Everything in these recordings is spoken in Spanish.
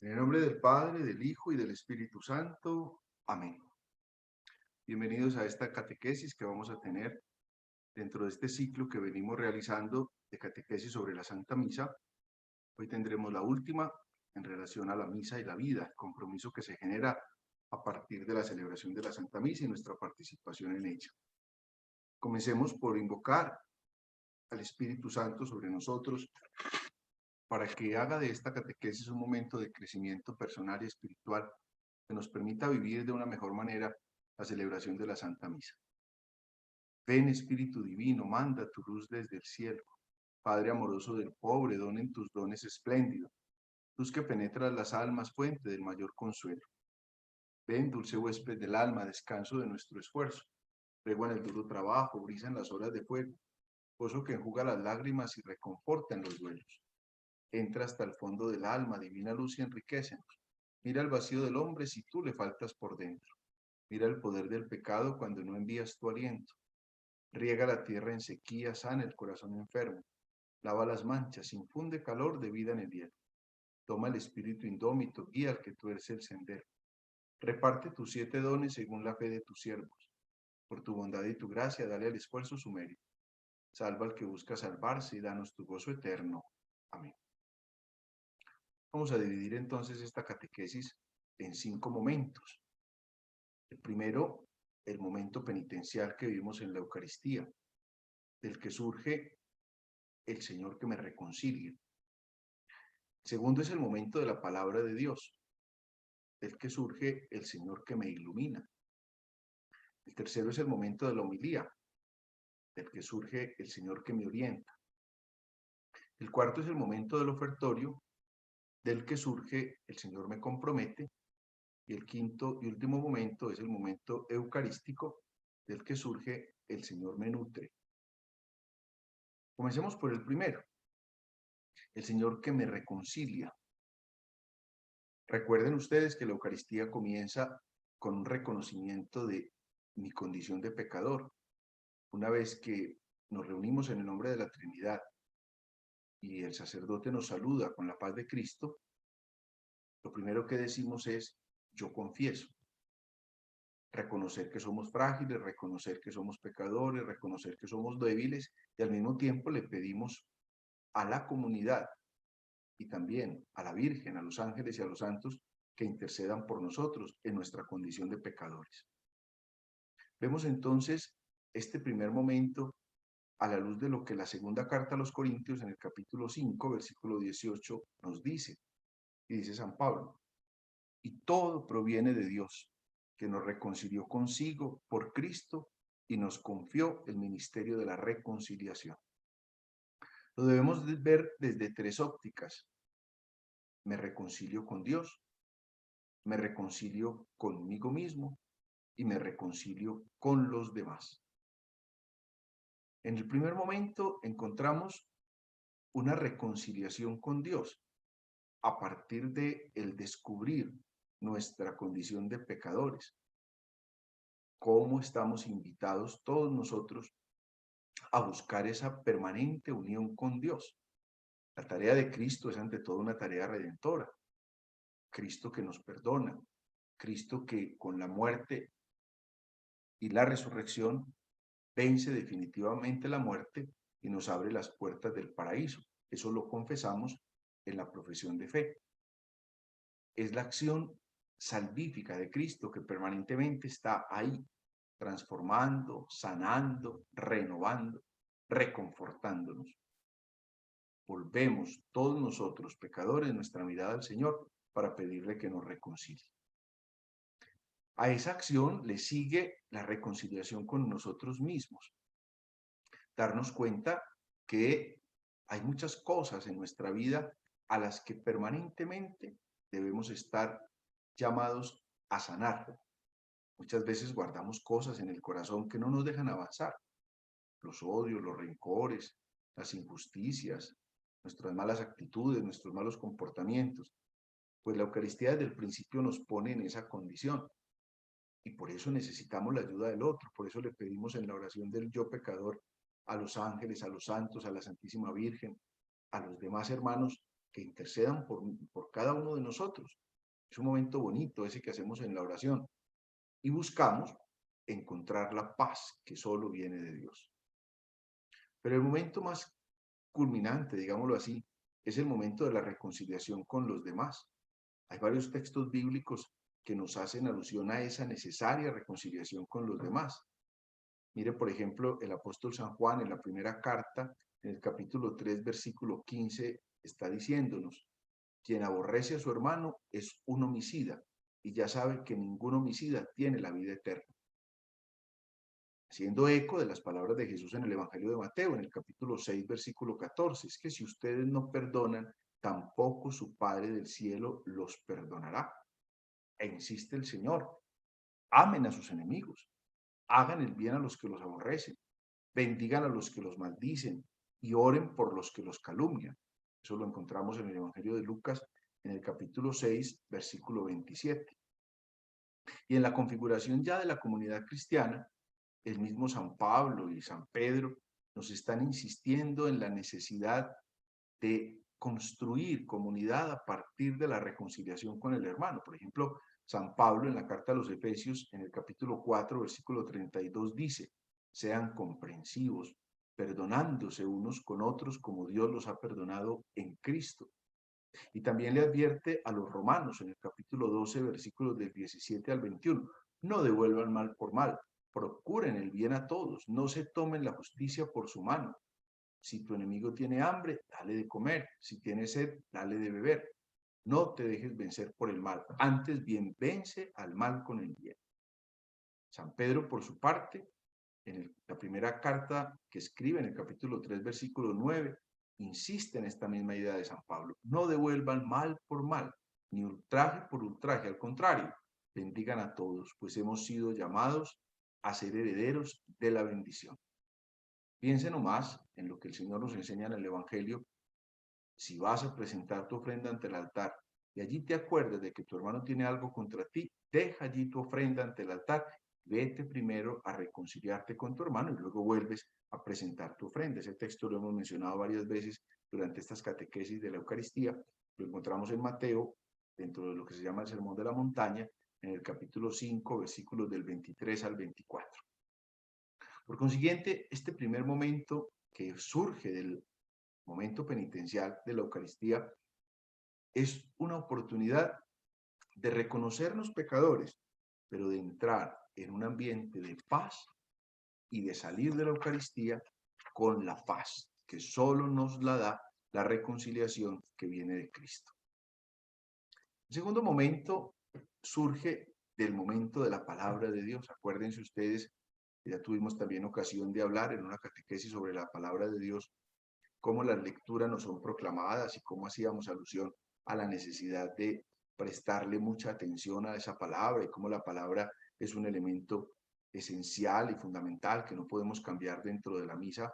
En el nombre del Padre, del Hijo y del Espíritu Santo. Amén. Bienvenidos a esta catequesis que vamos a tener dentro de este ciclo que venimos realizando de catequesis sobre la Santa Misa. Hoy tendremos la última en relación a la misa y la vida, el compromiso que se genera a partir de la celebración de la Santa Misa y nuestra participación en ella. Comencemos por invocar al Espíritu Santo sobre nosotros para que haga de esta catequesis un momento de crecimiento personal y espiritual que nos permita vivir de una mejor manera la celebración de la Santa Misa. Ven, Espíritu Divino, manda tu luz desde el cielo. Padre amoroso del pobre, donen tus dones espléndidos. Luz que penetras las almas, fuente del mayor consuelo. Ven, dulce huésped del alma, descanso de nuestro esfuerzo. Tregua en el duro trabajo, brisa en las horas de fuego. Gozo que enjuga las lágrimas y reconforta en los duelos. Entra hasta el fondo del alma, divina luz, y enriquecenos. Mira el vacío del hombre si tú le faltas por dentro. Mira el poder del pecado cuando no envías tu aliento. Riega la tierra en sequía, sana el corazón enfermo. Lava las manchas, infunde calor de vida en el hielo. Toma el espíritu indómito, guía al que tuerce el sendero. Reparte tus 7 dones según la fe de tus siervos. Por tu bondad y tu gracia, dale al esfuerzo su mérito. Salva al que busca salvarse y danos tu gozo eterno. Amén. Vamos a dividir entonces esta catequesis en 5 momentos. El primero, el momento penitencial que vivimos en la Eucaristía, del que surge el Señor que me reconcilia. El segundo es el momento de la palabra de Dios, del que surge el Señor que me ilumina. El tercero es el momento de la homilía, del que surge el Señor que me orienta. El cuarto es el momento del ofertorio, del que surge el Señor me compromete. Y el quinto y último momento es el momento eucarístico, del que surge el Señor me nutre. Comencemos por el primero, el Señor que me reconcilia. Recuerden ustedes que la Eucaristía comienza con un reconocimiento de mi condición de pecador. Una vez que nos reunimos en el nombre de la Trinidad y el sacerdote nos saluda con la paz de Cristo, lo primero que decimos es, yo confieso. Reconocer que somos frágiles, reconocer que somos pecadores, reconocer que somos débiles, y al mismo tiempo le pedimos a la comunidad y también a la Virgen, a los ángeles y a los santos que intercedan por nosotros en nuestra condición de pecadores. Vemos entonces este primer momento a la luz de lo que la segunda carta a los Corintios en el capítulo 5, versículo 18 nos dice. Y dice San Pablo, y todo proviene de Dios, que nos reconcilió consigo por Cristo y nos confió el ministerio de la reconciliación. Lo debemos ver desde 3 ópticas. Me reconcilio con Dios, me reconcilio conmigo mismo y me reconcilio con los demás. En el primer momento encontramos una reconciliación con Dios a partir de el descubrir nuestra condición de pecadores. Cómo estamos invitados todos nosotros a buscar esa permanente unión con Dios. La tarea de Cristo es ante todo una tarea redentora. Cristo que nos perdona, Cristo que con la muerte y la resurrección vence definitivamente la muerte y nos abre las puertas del paraíso. Eso lo confesamos en la profesión de fe. Es la acción salvífica de Cristo que permanentemente está ahí, transformando, sanando, renovando, reconfortándonos. Volvemos todos nosotros, pecadores, nuestra mirada al Señor para pedirle que nos reconcilie. A esa acción le sigue la reconciliación con nosotros mismos. Darnos cuenta que hay muchas cosas en nuestra vida a las que permanentemente debemos estar llamados a sanar. Muchas veces guardamos cosas en el corazón que no nos dejan avanzar. Los odios, los rencores, las injusticias, nuestras malas actitudes, nuestros malos comportamientos. Pues la Eucaristía desde el principio nos pone en esa condición. Y por eso necesitamos la ayuda del otro. Por eso le pedimos en la oración del yo pecador a los ángeles, a los santos, a la Santísima Virgen, a los demás hermanos, que intercedan por cada uno de nosotros. Es un momento bonito ese que hacemos en la oración y buscamos encontrar la paz que solo viene de Dios. Pero el momento más culminante, digámoslo así, es el momento de la reconciliación con los demás. Hay varios textos bíblicos que nos hacen alusión a esa necesaria reconciliación con los demás. Mire, por ejemplo, el apóstol San Juan en la primera carta, en el capítulo 3, versículo 15, está diciéndonos: quien aborrece a su hermano es un homicida, y ya sabe que ningún homicida tiene la vida eterna. Haciendo eco de las palabras de Jesús en el Evangelio de Mateo, en el capítulo 6, versículo 14, es que si ustedes no perdonan, tampoco su Padre del cielo los perdonará. E insiste el Señor: amen a sus enemigos, hagan el bien a los que los aborrecen, bendigan a los que los maldicen y oren por los que los calumnian. Eso lo encontramos en el Evangelio de Lucas, en el capítulo 6, versículo 27. Y en la configuración ya de la comunidad cristiana, el mismo San Pablo y San Pedro nos están insistiendo en la necesidad de construir comunidad a partir de la reconciliación con el hermano. Por ejemplo, San Pablo en la carta a los Efesios, en el capítulo 4, versículo 32, dice: sean comprensivos, perdonándose unos con otros como Dios los ha perdonado en Cristo. Y también le advierte a los romanos en el capítulo 12, versículos del 17 al 21, no devuelvan mal por mal, procuren el bien a todos, no se tomen la justicia por su mano. Si tu enemigo tiene hambre, dale de comer, si tiene sed, dale de beber. No te dejes vencer por el mal, antes bien vence al mal con el bien. San Pedro, por su parte, en la primera carta que escribe en el capítulo 3, versículo 9, insiste en esta misma idea de San Pablo: no devuelvan mal por mal, ni ultraje por ultraje, al contrario, bendigan a todos, pues hemos sido llamados a ser herederos de la bendición. Piense nomás en lo que el Señor nos enseña en el Evangelio. Si vas a presentar tu ofrenda ante el altar y allí te acuerdas de que tu hermano tiene algo contra ti, deja allí tu ofrenda ante el altar, vete primero a reconciliarte con tu hermano y luego vuelves a presentar tu ofrenda. Ese texto lo hemos mencionado varias veces durante estas catequesis de la Eucaristía. Lo encontramos en Mateo, dentro de lo que se llama el Sermón de la Montaña, en el capítulo 5, versículos del 23 al 24. Por consiguiente, este primer momento que surge del momento penitencial de la Eucaristía es una oportunidad de reconocernos pecadores, pero de entrar en un ambiente de paz y de salir de la Eucaristía con la paz que solo nos la da la reconciliación que viene de Cristo. El segundo momento surge del momento de la palabra de Dios. Acuérdense ustedes, ya tuvimos también ocasión de hablar en una catequesis sobre la palabra de Dios, cómo las lecturas nos son proclamadas y cómo hacíamos alusión a la necesidad de prestarle mucha atención a esa palabra y cómo la palabra es un elemento esencial y fundamental que no podemos cambiar dentro de la misa.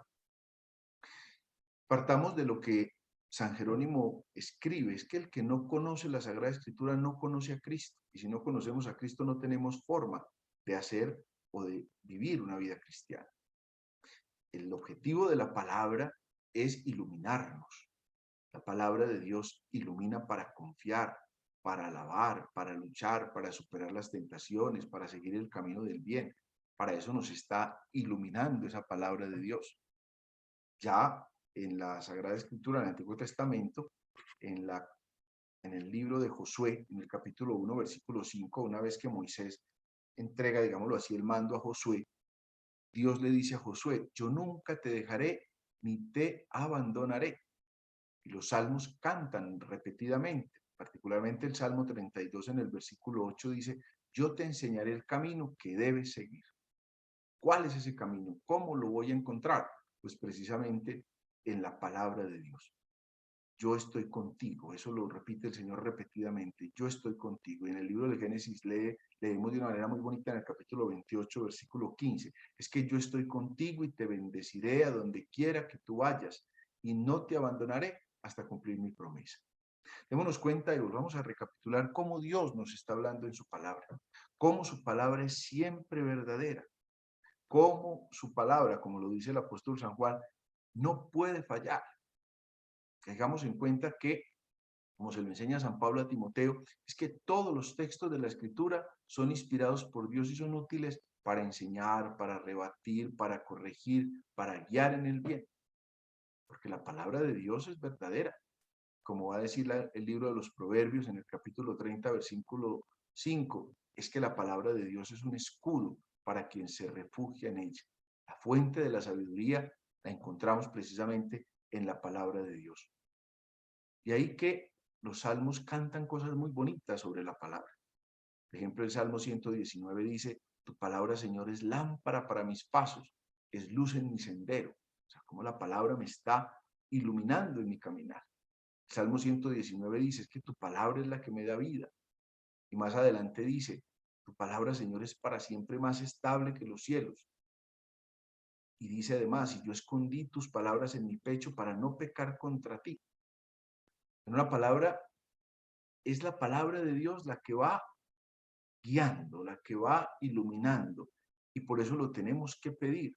Partamos de lo que San Jerónimo escribe: es que el que no conoce la Sagrada Escritura no conoce a Cristo, y si no conocemos a Cristo no tenemos forma de hacer o de vivir una vida cristiana. El objetivo de la palabra es iluminarnos. La palabra de Dios ilumina para confiar, para alabar, para luchar, para superar las tentaciones, para seguir el camino del bien. Para eso nos está iluminando esa palabra de Dios. Ya en la Sagrada Escritura, en el Antiguo Testamento, en el libro de Josué, en el capítulo 1, versículo 5, una vez que Moisés entrega, digámoslo así, el mando a Josué, Dios le dice a Josué: yo nunca te dejaré ni te abandonaré. Y los salmos cantan repetidamente, particularmente el Salmo 32 en el versículo 8 dice: yo te enseñaré el camino que debes seguir. ¿Cuál es ese camino? ¿Cómo lo voy a encontrar? Pues precisamente en la palabra de Dios. Yo estoy contigo, eso lo repite el Señor repetidamente: yo estoy contigo. Y en el libro de Génesis leemos de una manera muy bonita en el capítulo 28, versículo 15, es que yo estoy contigo y te bendeciré a donde quiera que tú vayas y no te abandonaré hasta cumplir mi promesa. Démonos cuenta y volvamos a recapitular cómo Dios nos está hablando en su palabra, cómo su palabra es siempre verdadera, cómo su palabra, como lo dice el apóstol San Juan, no puede fallar. Tengamos en cuenta que como se lo enseña San Pablo a Timoteo, es que todos los textos de la Escritura son inspirados por Dios y son útiles para enseñar, para rebatir, para corregir, para guiar en el bien. Porque la palabra de Dios es verdadera. Como va a decir el libro de los Proverbios en el capítulo 30, versículo 5, es que la palabra de Dios es un escudo para quien se refugia en ella. La fuente de la sabiduría la encontramos precisamente en la palabra de Dios. Y ahí que los salmos cantan cosas muy bonitas sobre la palabra. Por ejemplo, el Salmo 119 dice, tu palabra, Señor, es lámpara para mis pasos, es luz en mi sendero. O sea, como la palabra me está iluminando en mi caminar. El Salmo 119 dice, es que tu palabra es la que me da vida. Y más adelante dice, tu palabra, Señor, es para siempre más estable que los cielos. Y dice además, y yo escondí tus palabras en mi pecho para no pecar contra ti. En una palabra, es la palabra de Dios la que va guiando, la que va iluminando. Y por eso lo tenemos que pedir.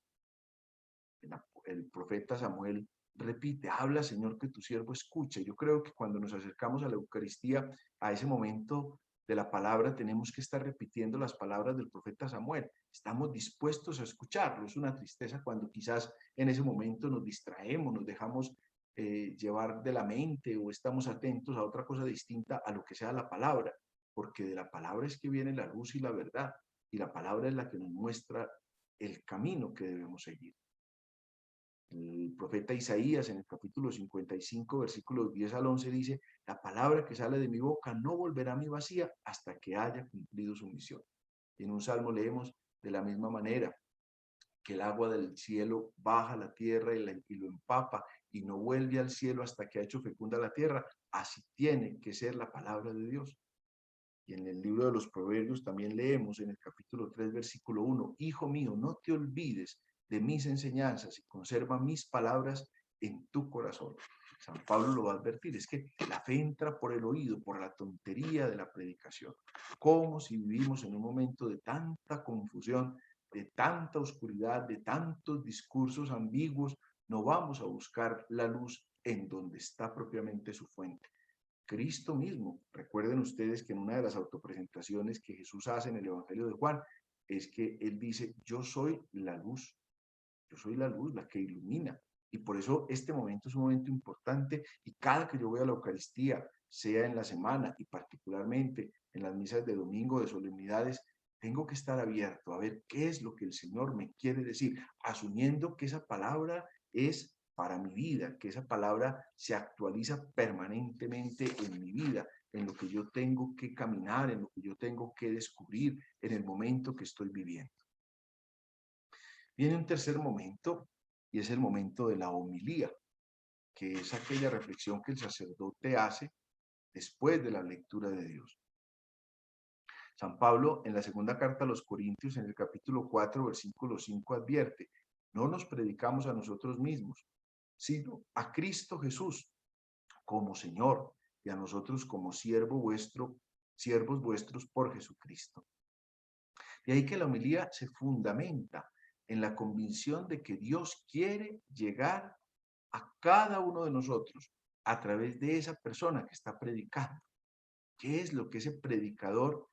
El profeta Samuel repite, habla, Señor, que tu siervo escuche. Yo creo que cuando nos acercamos a la Eucaristía, a ese momento de la palabra, tenemos que estar repitiendo las palabras del profeta Samuel. Estamos dispuestos a escucharlo. Es una tristeza cuando quizás en ese momento nos distraemos, nos dejamos llevar de la mente o estamos atentos a otra cosa distinta a lo que sea la palabra, porque de la palabra es que viene la luz y la verdad, y la palabra es la que nos muestra el camino que debemos seguir. El profeta Isaías en el capítulo 55, versículos 10 al 11 dice, la palabra que sale de mi boca no volverá a mi vacía hasta que haya cumplido su misión. Y en un salmo leemos de la misma manera, que el agua del cielo baja a la tierra y lo empapa y no vuelve al cielo hasta que ha hecho fecunda la tierra. Así tiene que ser la palabra de Dios. Y en el libro de los Proverbios también leemos en el capítulo 3, versículo 1, Hijo mío, no te olvides de mis enseñanzas y conserva mis palabras en tu corazón. San Pablo lo va a advertir, es que la fe entra por el oído, por la tontería de la predicación. Como si vivimos en un momento de tanta confusión, de tanta oscuridad, de tantos discursos ambiguos, no vamos a buscar la luz en donde está propiamente su fuente. Cristo mismo. Recuerden ustedes que en una de las autopresentaciones que Jesús hace en el Evangelio de Juan, es que él dice, yo soy la luz la que ilumina. Y por eso este momento es un momento importante y cada que yo voy a la Eucaristía, sea en la semana y particularmente en las misas de domingo, de solemnidades, tengo que estar abierto a ver qué es lo que el Señor me quiere decir, asumiendo que esa palabra es para mi vida, que esa palabra se actualiza permanentemente en mi vida, en lo que yo tengo que caminar, en lo que yo tengo que descubrir en el momento que estoy viviendo. Viene un tercer momento y es el momento de la homilía, que es aquella reflexión que el sacerdote hace después de la lectura de Dios. San Pablo en la segunda carta a los Corintios en el capítulo 4 versículo 5 advierte, no nos predicamos a nosotros mismos, sino a Cristo Jesús como Señor y a nosotros como siervos vuestros por Jesucristo. De ahí que la homilía se fundamenta en la convicción de que Dios quiere llegar a cada uno de nosotros a través de esa persona que está predicando. ¿Qué es lo que ese predicador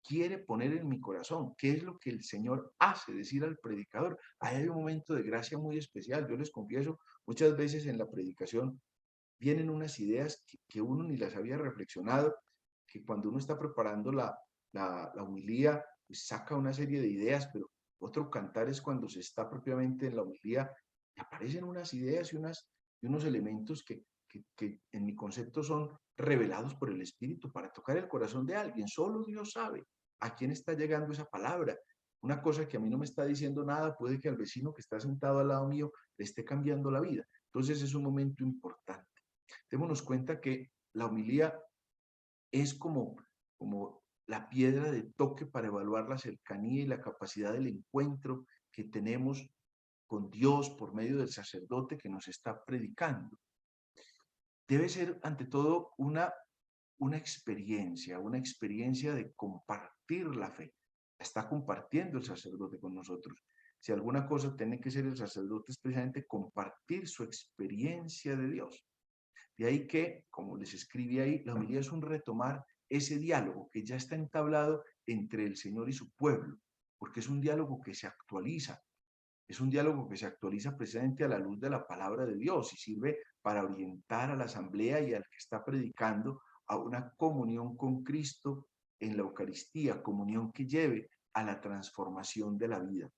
quiere poner en mi corazón? ¿Qué es lo que el Señor hace decir al predicador? Ahí hay un momento de gracia muy especial. Yo les confieso, muchas veces en la predicación vienen unas ideas que uno ni las había reflexionado, que cuando uno está preparando la homilía, pues saca una serie de ideas, pero otro cantar es cuando se está propiamente en la homilía y aparecen unas ideas y unos elementos que en mi concepto son revelados por el Espíritu para tocar el corazón de alguien. Solo Dios sabe a quién está llegando esa palabra. Una cosa que a mí no me está diciendo nada, puede que al vecino que está sentado al lado mío le esté cambiando la vida. Entonces es un momento importante. Démonos cuenta que la homilía es como la piedra de toque para evaluar la cercanía y la capacidad del encuentro que tenemos con Dios por medio del sacerdote que nos está predicando. Debe ser ante todo una experiencia de compartir la fe. Está compartiendo el sacerdote con nosotros. Si alguna cosa tiene que ser el sacerdote es precisamente compartir su experiencia de Dios. De ahí que, como les escribí ahí, la homilía es un retomar ese diálogo que ya está entablado entre el Señor y su pueblo, porque es un diálogo que se actualiza, es un diálogo que se actualiza precisamente a la luz de la palabra de Dios y sirve para orientar a la asamblea y al que está predicando a una comunión con Cristo en la Eucaristía, comunión que lleve a la transformación de la vida.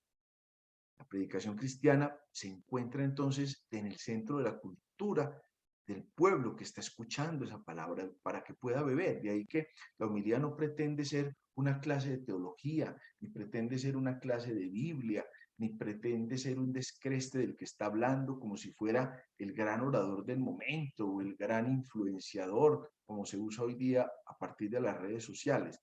La predicación cristiana se encuentra entonces en el centro de la cultura del pueblo que está escuchando esa palabra para que pueda beber. De ahí que la homilía no pretende ser una clase de teología, ni pretende ser una clase de Biblia, ni pretende ser un descreste del que está hablando como si fuera el gran orador del momento o el gran influenciador, como se usa hoy día a partir de las redes sociales.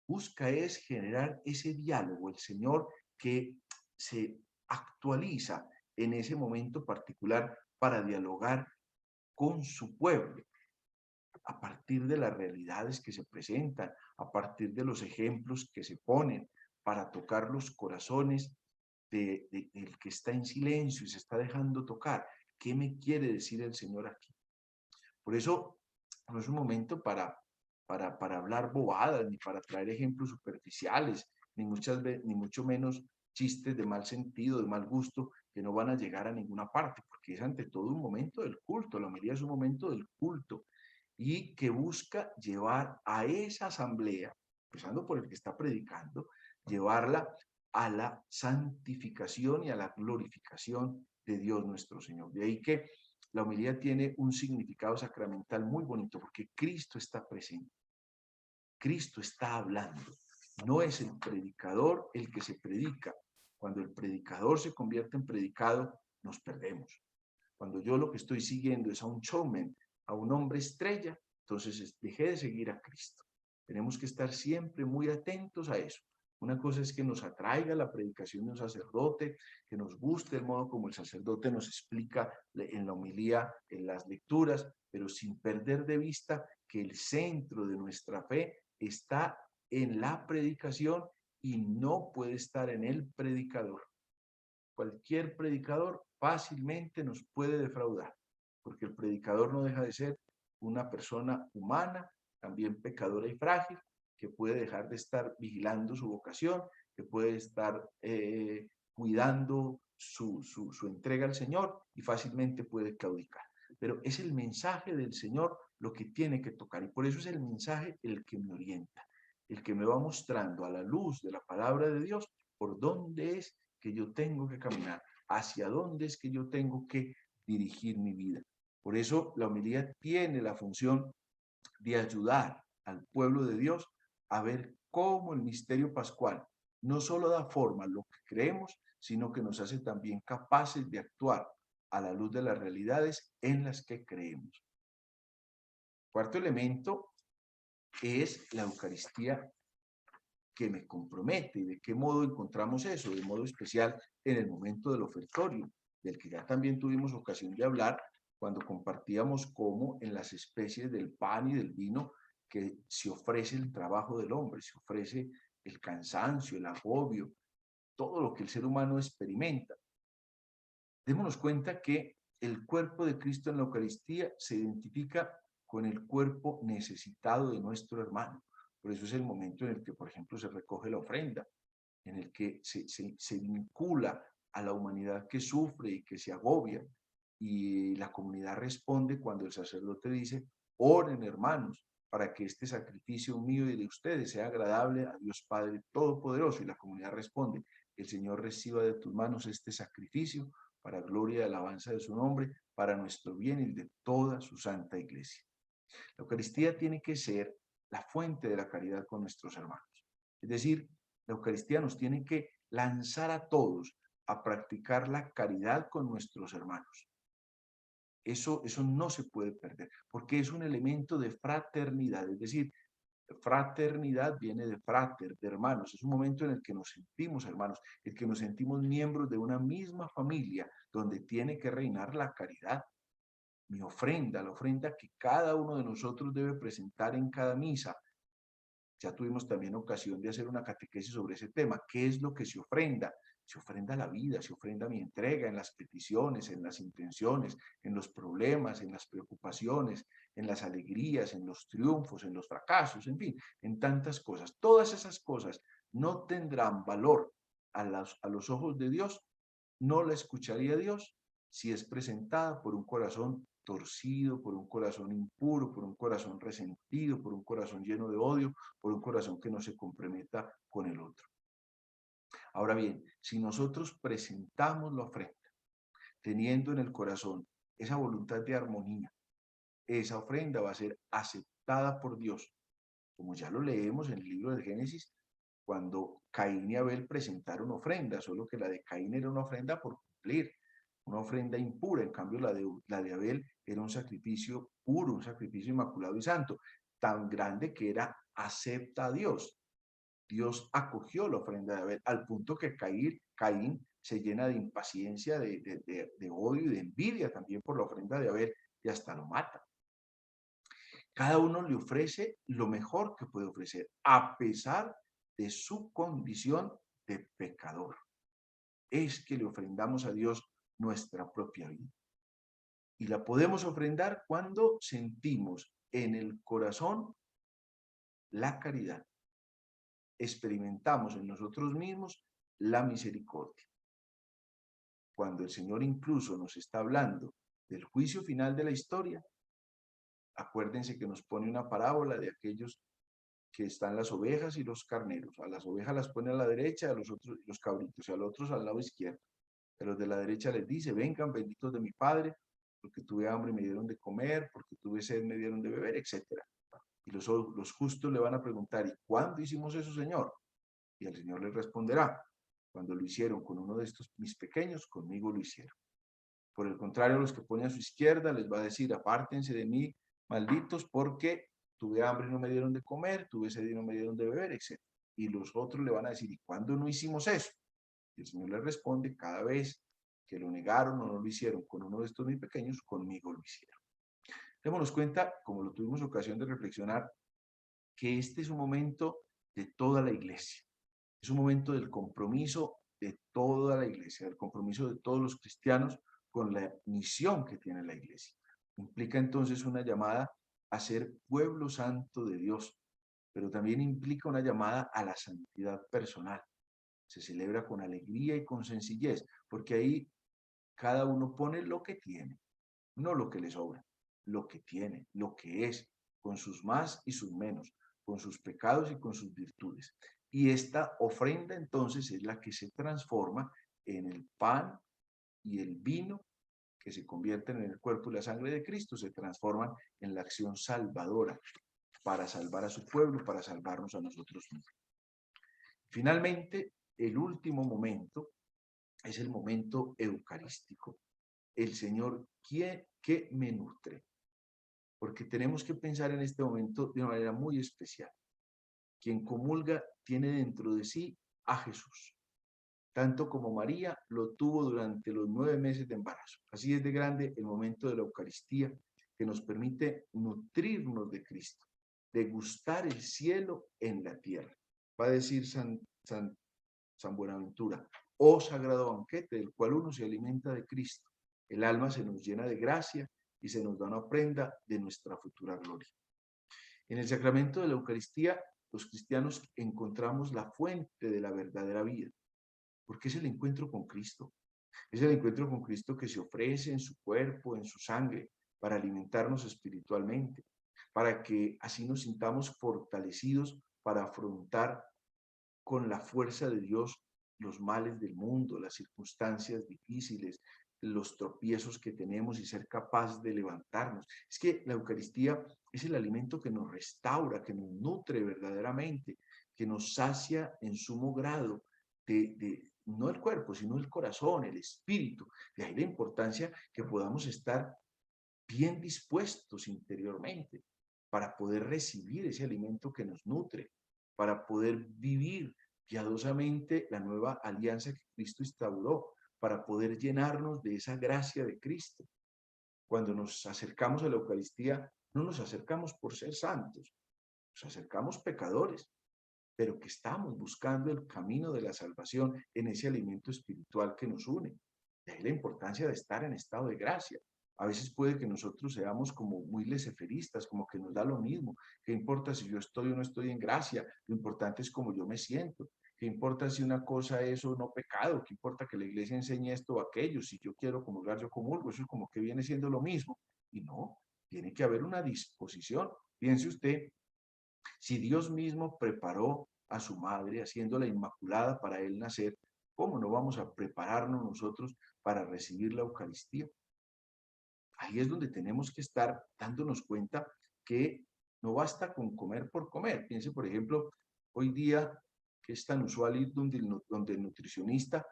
Busca es generar ese diálogo, el Señor que se actualiza en ese momento particular para dialogar con su pueblo, a partir de las realidades que se presentan, a partir de los ejemplos que se ponen, para tocar los corazones del que está en silencio y se está dejando tocar. ¿Qué me quiere decir el Señor aquí? Por eso no es un momento para hablar bobadas, ni para traer ejemplos superficiales, ni mucho menos chistes de mal sentido, de mal gusto, que no van a llegar a ninguna parte, porque es ante todo un momento del culto, la homilía es un momento del culto, y que busca llevar a esa asamblea, empezando por el que está predicando, llevarla a la santificación y a la glorificación de Dios nuestro Señor. De ahí que la homilía tiene un significado sacramental muy bonito porque Cristo está presente, Cristo está hablando. No es el predicador el que se predica. Cuando el predicador se convierte en predicado, nos perdemos. Cuando yo lo que estoy siguiendo es a un showman, a un hombre estrella, entonces dejé de seguir a Cristo. Tenemos que estar siempre muy atentos a eso. Una cosa es que nos atraiga la predicación de un sacerdote, que nos guste el modo como el sacerdote nos explica en la homilía, en las lecturas, pero sin perder de vista que el centro de nuestra fe está en la predicación y no puede estar en el predicador. Cualquier predicador fácilmente nos puede defraudar, porque el predicador no deja de ser una persona humana, también pecadora y frágil, que puede dejar de estar vigilando su vocación, que puede estar cuidando su entrega al Señor y fácilmente puede claudicar. Pero es el mensaje del Señor lo que tiene que tocar y por eso es el mensaje el que me orienta, el que me va mostrando a la luz de la palabra de Dios por dónde es que yo tengo que caminar, hacia dónde es que yo tengo que dirigir mi vida. Por eso la homilía tiene la función de ayudar al pueblo de Dios a ver cómo el misterio pascual no solo da forma a lo que creemos, sino que nos hace también capaces de actuar a la luz de las realidades en las que creemos. Cuarto elemento es la Eucaristía que me compromete y de qué modo encontramos eso, de modo especial en el momento del ofertorio, del que ya también tuvimos ocasión de hablar cuando compartíamos cómo en las especies del pan y del vino que se ofrece el trabajo del hombre, se ofrece el cansancio, el agobio, todo lo que el ser humano experimenta. Démonos cuenta que el cuerpo de Cristo en la Eucaristía se identifica con el cuerpo necesitado de nuestro hermano. Por eso es el momento en el que, por ejemplo, se recoge la ofrenda, en el que se vincula a la humanidad que sufre y que se agobia. Y la comunidad responde cuando el sacerdote dice, oren hermanos, para que este sacrificio mío y de ustedes sea agradable a Dios Padre Todopoderoso. Y la comunidad responde, el Señor reciba de tus manos este sacrificio para gloria y alabanza de su nombre, para nuestro bien y de toda su santa iglesia. La Eucaristía tiene que ser la fuente de la caridad con nuestros hermanos. Es decir, la Eucaristía nos tiene que lanzar a todos a practicar la caridad con nuestros hermanos. Eso no se puede perder, porque es un elemento de fraternidad, es decir, fraternidad viene de frater, de hermanos, es un momento en el que nos sentimos hermanos, el que nos sentimos miembros de una misma familia, donde tiene que reinar la caridad. Mi ofrenda, la ofrenda que cada uno de nosotros debe presentar en cada misa. Ya tuvimos también ocasión de hacer una catequesis sobre ese tema. ¿Qué es lo que se ofrenda? se ofrenda la vida, se ofrenda mi entrega en las peticiones, en las intenciones, en los problemas, en las preocupaciones, en las alegrías, en los triunfos, en los fracasos, en fin, en tantas cosas. Todas esas cosas no tendrán valor a los ojos de Dios, no la escucharía Dios si es presentada por un corazón torcido, por un corazón impuro, por un corazón resentido, por un corazón lleno de odio, por un corazón que no se comprometa con el otro. Ahora bien, si nosotros presentamos la ofrenda, teniendo en el corazón esa voluntad de armonía, esa ofrenda va a ser aceptada por Dios, como ya lo leemos en el libro de Génesis, cuando Caín y Abel presentaron ofrenda, solo que la de Caín era una ofrenda por cumplir, una ofrenda impura, en cambio la de Abel era un sacrificio puro, un sacrificio inmaculado y santo, tan grande que era acepta a Dios. Dios acogió la ofrenda de Abel, al punto que Caín se llena de impaciencia, de odio y de envidia también por la ofrenda de Abel y hasta lo mata. Cada uno le ofrece lo mejor que puede ofrecer, a pesar de su condición de pecador. Es que le ofrendamos a Dios nuestra propia vida. Y la podemos ofrendar cuando sentimos en el corazón la caridad. Experimentamos en nosotros mismos la misericordia. Cuando el Señor incluso nos está hablando del juicio final de la historia, acuérdense que nos pone una parábola de aquellos que están las ovejas y los carneros. A las ovejas las pone a la derecha, a los otros, los cabritos, y a los otros al lado izquierdo. A los de la derecha les dice, vengan, benditos de mi Padre, porque tuve hambre y me dieron de comer, porque tuve sed, me dieron de beber, etc. Y los justos le van a preguntar, ¿y cuándo hicimos eso, Señor? Y el Señor les responderá, cuando lo hicieron con uno de estos mis pequeños, conmigo lo hicieron. Por el contrario, los que ponen a su izquierda les va a decir, apártense de mí, malditos, porque tuve hambre y no me dieron de comer, tuve sed y no me dieron de beber, etc. Y los otros le van a decir, ¿y cuándo no hicimos eso? Y el Señor les responde, cada vez que lo negaron o no lo hicieron con uno de estos mis pequeños, conmigo lo hicieron. Démonos cuenta, como lo tuvimos ocasión de reflexionar, que este es un momento de toda la iglesia. Es un momento del compromiso de toda la iglesia, del compromiso de todos los cristianos con la misión que tiene la iglesia. Implica entonces una llamada a ser pueblo santo de Dios, pero también implica una llamada a la santidad personal. Se celebra con alegría y con sencillez, porque ahí cada uno pone lo que tiene, no lo que le sobra, lo que tiene, lo que es, con sus más y sus menos, con sus pecados y con sus virtudes. Y esta ofrenda entonces es la que se transforma en el pan y el vino que se convierten en el cuerpo y la sangre de Cristo, se transforman en la acción salvadora para salvar a su pueblo, para salvarnos a nosotros mismos. Finalmente, el último momento es el momento eucarístico. El Señor, ¿qué me nutre? Porque tenemos que pensar en este momento de una manera muy especial. Quien comulga tiene dentro de sí a Jesús, tanto como María lo tuvo durante los 9 meses de embarazo. Así es de grande el momento de la Eucaristía que nos permite nutrirnos de Cristo, degustar el cielo en la tierra. Va a decir San Buenaventura, oh sagrado banquete del cual uno se alimenta de Cristo. El alma se nos llena de gracia y se nos da una prenda de nuestra futura gloria. En el sacramento de la Eucaristía, los cristianos encontramos la fuente de la verdadera vida, porque es el encuentro con Cristo. Es el encuentro con Cristo que se ofrece en su cuerpo, en su sangre, para alimentarnos espiritualmente, para que así nos sintamos fortalecidos para afrontar con la fuerza de Dios los males del mundo, las circunstancias difíciles, los tropiezos que tenemos y ser capaz de levantarnos. Es que la Eucaristía es el alimento que nos restaura, que nos nutre verdaderamente, que nos sacia en sumo grado no el cuerpo, sino el corazón, el espíritu. De ahí la importancia que podamos estar bien dispuestos interiormente para poder recibir ese alimento que nos nutre, para poder vivir piadosamente la nueva alianza que Cristo instauró, para poder llenarnos de esa gracia de Cristo. Cuando nos acercamos a la Eucaristía, no nos acercamos por ser santos, nos acercamos pecadores, pero que estamos buscando el camino de la salvación en ese alimento espiritual que nos une. De ahí la importancia de estar en estado de gracia. A veces puede que nosotros seamos como muy leseferistas, como que nos da lo mismo. ¿Qué importa si yo estoy o no estoy en gracia? Lo importante es cómo yo me siento. ¿Qué importa si una cosa es o no pecado? ¿Qué importa que la iglesia enseñe esto o aquello? Si yo quiero comulgar, yo comulgo. Eso es como que viene siendo lo mismo. Y no, tiene que haber una disposición. Piense usted, si Dios mismo preparó a su madre, haciéndola inmaculada para él nacer, ¿cómo no vamos a prepararnos nosotros para recibir la Eucaristía? Ahí es donde tenemos que estar dándonos cuenta que no basta con comer por comer. Piense, por ejemplo, hoy día que es tan usual ir donde el nutricionista,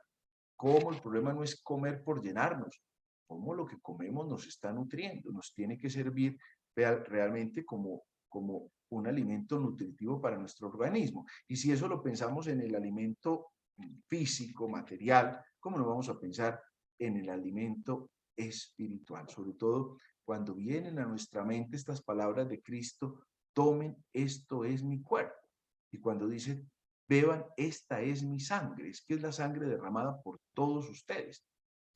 cómo el problema no es comer por llenarnos, cómo lo que comemos nos está nutriendo, nos tiene que servir realmente como un alimento nutritivo para nuestro organismo. Y si eso lo pensamos en el alimento físico, material, ¿cómo no vamos a pensar en el alimento espiritual? Sobre todo cuando vienen a nuestra mente estas palabras de Cristo: tomen, esto es mi cuerpo. Y cuando dice, beban, esta es mi sangre, es que es la sangre derramada por todos ustedes.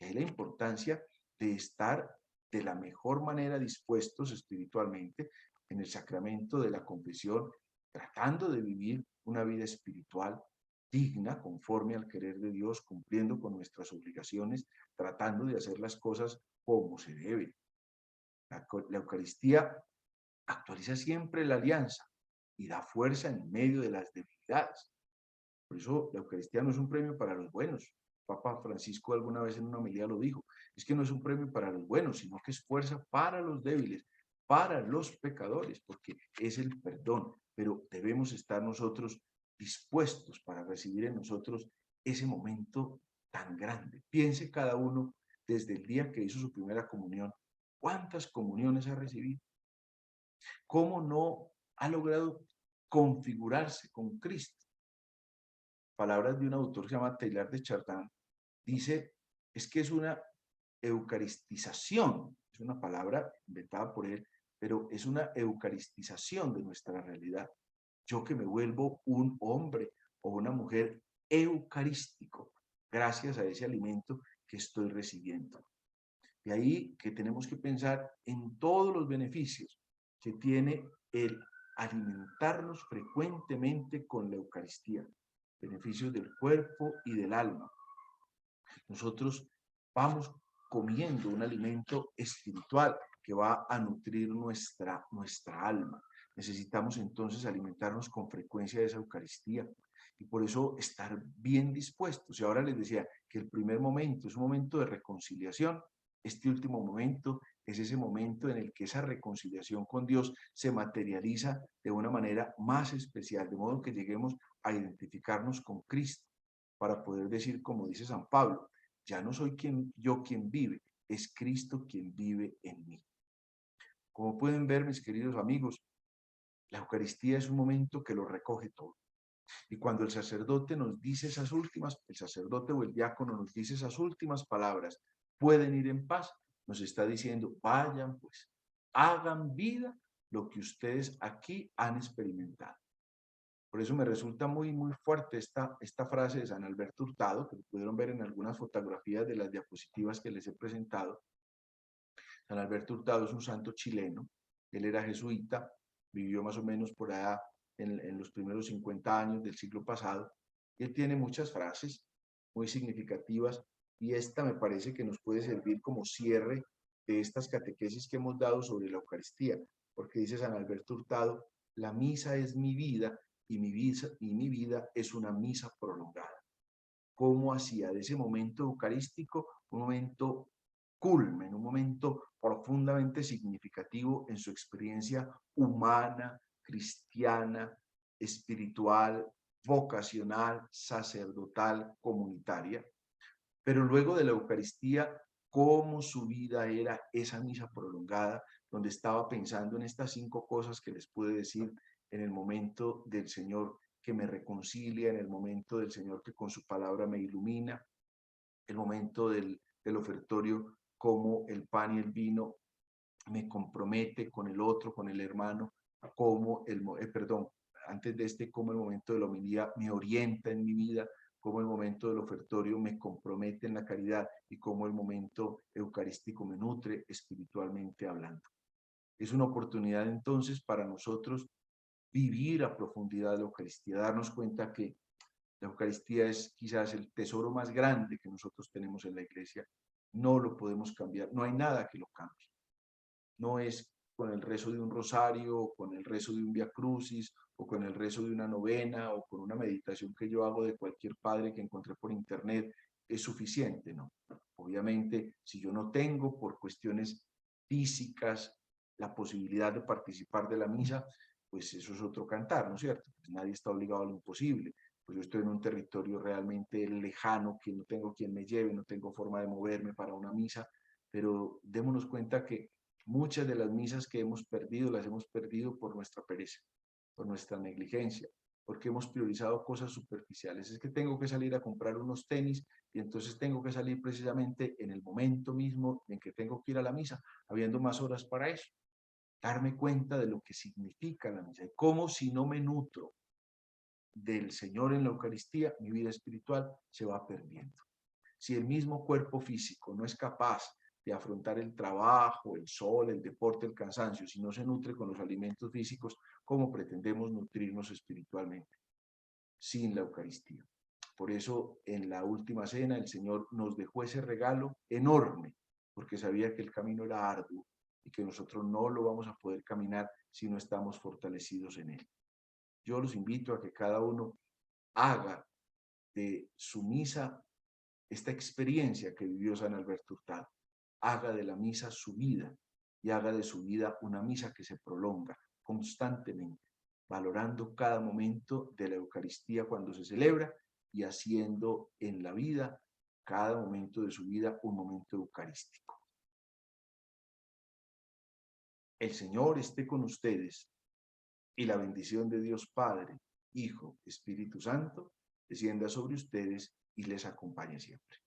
Es la importancia de estar de la mejor manera dispuestos espiritualmente en el sacramento de la confesión, tratando de vivir una vida espiritual digna, conforme al querer de Dios, cumpliendo con nuestras obligaciones, tratando de hacer las cosas como se debe. La Eucaristía actualiza siempre la alianza y da fuerza en medio de las debilidades. Por eso la Eucaristía no es un premio para los buenos. Papa Francisco alguna vez en una homilía lo dijo. Es que no es un premio para los buenos, sino que es fuerza para los débiles, para los pecadores, porque es el perdón. Pero debemos estar nosotros dispuestos para recibir en nosotros ese momento tan grande. Piense cada uno desde el día que hizo su primera comunión, ¿cuántas comuniones ha recibido? ¿Cómo no ha logrado configurarse con Cristo? Palabras de un autor que se llama Teilhard de Chardin, dice, es que es una eucaristización, es una palabra inventada por él, pero es una eucaristización de nuestra realidad. Yo que me vuelvo un hombre o una mujer eucarístico, gracias a ese alimento que estoy recibiendo. De ahí que tenemos que pensar en todos los beneficios que tiene el alimentarnos frecuentemente con la Eucaristía, beneficios del cuerpo y del alma. Nosotros vamos comiendo un alimento espiritual que va a nutrir nuestra alma. Necesitamos entonces alimentarnos con frecuencia de esa Eucaristía y por eso estar bien dispuestos. Y ahora les decía que el primer momento es un momento de reconciliación. Este último momento es ese momento en el que esa reconciliación con Dios se materializa de una manera más especial, de modo que lleguemos a identificarnos con Cristo para poder decir, como dice San Pablo, ya no soy yo quien vive, es Cristo quien vive en mí. Como pueden ver, mis queridos amigos, la Eucaristía es un momento que lo recoge todo. Y cuando el sacerdote nos dice esas últimas, el sacerdote o el diácono nos dice esas últimas palabras, pueden ir en paz, nos está diciendo, vayan pues, hagan vida lo que ustedes aquí han experimentado. Por eso me resulta muy fuerte esta frase de San Alberto Hurtado, que lo pudieron ver en algunas fotografías de las diapositivas que les he presentado. San Alberto Hurtado es un santo chileno, él era jesuita, vivió más o menos por allá en los primeros 50 años del siglo pasado. Él tiene muchas frases muy significativas y esta me parece que nos puede servir como cierre de estas catequesis que hemos dado sobre la Eucaristía, porque dice San Alberto Hurtado, la misa es mi vida y mi vida es una misa prolongada. ¿Cómo hacía de ese momento eucarístico un momento culmen, un momento profundamente significativo en su experiencia humana, cristiana, espiritual, vocacional, sacerdotal, comunitaria? Pero luego de la Eucaristía, cómo su vida era esa misa prolongada, donde estaba pensando en estas 5 cosas que les pude decir en el momento del Señor que me reconcilia, en el momento del Señor que con su palabra me ilumina, el momento del ofertorio, como el pan y el vino me compromete con el otro, con el hermano, como antes de cómo el momento de la homilía me orienta en mi vida, cómo el momento del ofertorio me compromete en la caridad y cómo el momento eucarístico me nutre espiritualmente hablando. Es una oportunidad entonces para nosotros vivir a profundidad la Eucaristía, darnos cuenta que la Eucaristía es quizás el tesoro más grande que nosotros tenemos en la iglesia. No lo podemos cambiar, no hay nada que lo cambie. No es con el rezo de un rosario, o con el rezo de un Via Crucis, o con el rezo de una novena, o con una meditación que yo hago de cualquier padre que encontré por internet, es suficiente, ¿no? Obviamente, si yo no tengo por cuestiones físicas la posibilidad de participar de la misa, pues eso es otro cantar, ¿no es cierto? Pues nadie está obligado a lo imposible. Pues yo estoy en un territorio realmente lejano, que no tengo quien me lleve, no tengo forma de moverme para una misa, pero démonos cuenta que muchas de las misas que hemos perdido, las hemos perdido por nuestra pereza, por nuestra negligencia, porque hemos priorizado cosas superficiales. Es que tengo que salir a comprar unos tenis y entonces tengo que salir precisamente en el momento mismo en que tengo que ir a la misa, habiendo más horas para eso. Darme cuenta de lo que significa la misa y cómo si no me nutro del Señor en la Eucaristía, mi vida espiritual se va perdiendo. Si el mismo cuerpo físico no es capaz de afrontar el trabajo, el sol, el deporte, el cansancio, si no se nutre con los alimentos físicos, ¿cómo pretendemos nutrirnos espiritualmente? Sin la Eucaristía. Por eso en la última cena el Señor nos dejó ese regalo enorme, porque sabía que el camino era arduo y que nosotros no lo vamos a poder caminar si no estamos fortalecidos en él. Yo los invito a que cada uno haga de su misa esta experiencia que vivió San Alberto Hurtado. Haga de la misa su vida y haga de su vida una misa que se prolonga constantemente, valorando cada momento de la Eucaristía cuando se celebra y haciendo en la vida, cada momento de su vida, un momento eucarístico. El Señor esté con ustedes y la bendición de Dios Padre, Hijo, Espíritu Santo, descienda sobre ustedes y les acompañe siempre.